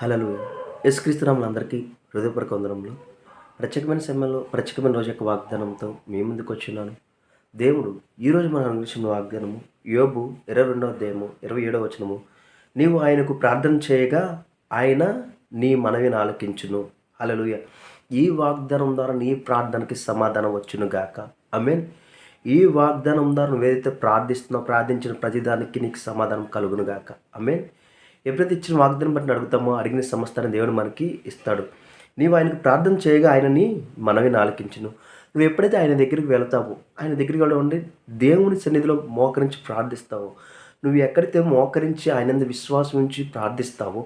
హల్లెలూయా. యేసుక్రీస్తు నామములో అందరికీ హృదయపూర్వక వందనములు. ప్రత్యేకమైన సమయంలో ప్రత్యేకమైన రోజు యొక్క వాగ్దానంతో మీ ముందుకు వచ్చున్నాను. దేవుడు ఈరోజు మనం అందించిన వాగ్దానము యోబు 22వ అధ్యాయము 27వ వచనము. నీవు ఆయనకు ప్రార్థన చేయగా ఆయన నీ మనవిని ఆలకించును. హల్లెలూయా. ఈ వాగ్దానం ద్వారా నీ ప్రార్థనకి సమాధానం వచ్చును గాక. ఆమేన్. ఈ వాగ్దానం ద్వారా నువ్వేదైతే ప్రార్థించిన ప్రతిదానికి నీకు సమాధానం కలుగును గాక. ఆమేన్. ఎప్పుడైతే ఇచ్చిన వాగ్దానం బట్టి అడుగుతామో అడిగిన సమస్తాన్ని దేవుడు మనకి ఇస్తాడు. నీవు ఆయనకు ప్రార్థన చేయగా ఆయనని మనవిని ఆలకించును. నువ్వు ఎప్పుడైతే ఆయన దగ్గరికి వెళ్తావో, ఆయన దగ్గరికి వెళ్ళి దేవుని సన్నిధిలో మోకరించి ప్రార్థిస్తావో, నువ్వు ఎక్కడైతే మోకరించి ఆయన విశ్వాసం ఉంచి ప్రార్థిస్తావో,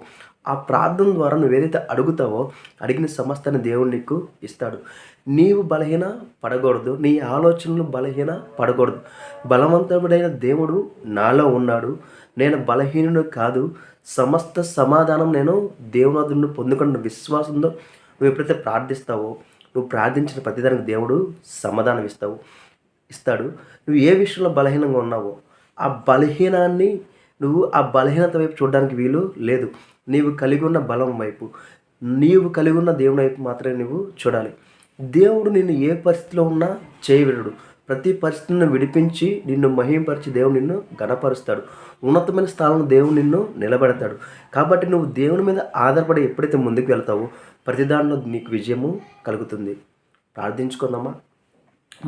ఆ ప్రార్థన ద్వారా నువ్వేదైతే అడుగుతావో అడిగిన సమస్తాన్ని దేవుడు నీకు ఇస్తాడు. నీవు బలహీన పడకూడదు, నీ ఆలోచనలు బలహీన పడకూడదు. బలవంతుడైన దేవుడు నాలో ఉన్నాడు, నేను బలహీనుడు కాదు, సమస్త సమాధానం నేను దేవుని పొందుకున్న విశ్వాసంతో నువ్వు ఎప్పుడైతే ప్రార్థిస్తావో, నువ్వు ప్రార్థించిన ప్రతిదానికి దేవుడు సమాధానం ఇస్తాడు. నువ్వు ఏ విషయంలో బలహీనంగా ఉన్నావో ఆ బలహీనాన్ని నువ్వు ఆ బలహీనత వైపు చూడడానికి వీలు లేదు. నీవు కలిగి ఉన్న బలం వైపు, నీవు కలిగి ఉన్న దేవుని వైపు మాత్రమే నువ్వు చూడాలి. దేవుడు నిన్ను ఏ పరిస్థితిలో ఉన్నా చేయవిడడు. ప్రతి పరిస్థితిని విడిపించి నిన్ను మహింపరిచి దేవుడు నిన్ను ఘనపరుస్తాడు. ఉన్నతమైన స్థానంలో దేవుడు నిన్ను నిలబెడతాడు. కాబట్టి నువ్వు దేవుని మీద ఆధారపడి ఎప్పుడైతే ముందుకు వెళ్తావో ప్రతి దానిలో నీకు విజయము కలుగుతుంది. ప్రార్థించుకుందామా.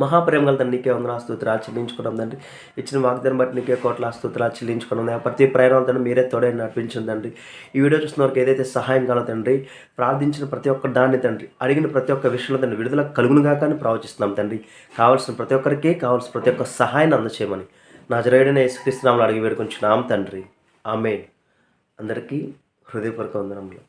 మహాప్రేమ గల తండ్రి, నీకే వందనాలు స్తుతులు చెల్లించుకున్నాం తండ్రి. ఇచ్చిన వాగ్దానం బట్టి నీకే కోట్ల స్తుతులు చెల్లించుకున్నాం. ప్రతి ప్రయాణం తండ్రి మీరే తోడే నడిపించండి తండ్రి. ఈ వీడియో చూస్తున్న వారికి ఏదైతే సహాయం కావాలో తండ్రి, ప్రార్థించిన ప్రతి ఒక్క దాన్ని తండ్రి, అడిగిన ప్రతి ఒక్క విషయంలో తండ్రి విడుదల కలుగునుగా కానీ ప్రవచిస్తున్నాం తండ్రి. కావాల్సిన ప్రతి ఒక్కరికి కావాల్సిన ప్రతి ఒక్క సహాయాన్ని అందచేయమని నజరేయుడైన యేసుక్రీస్తు నామములో అడిగి వేడుకొంచున్నాం తండ్రి. ఆమేన్. అందరికీ హృదయపూర్వక వందనములు.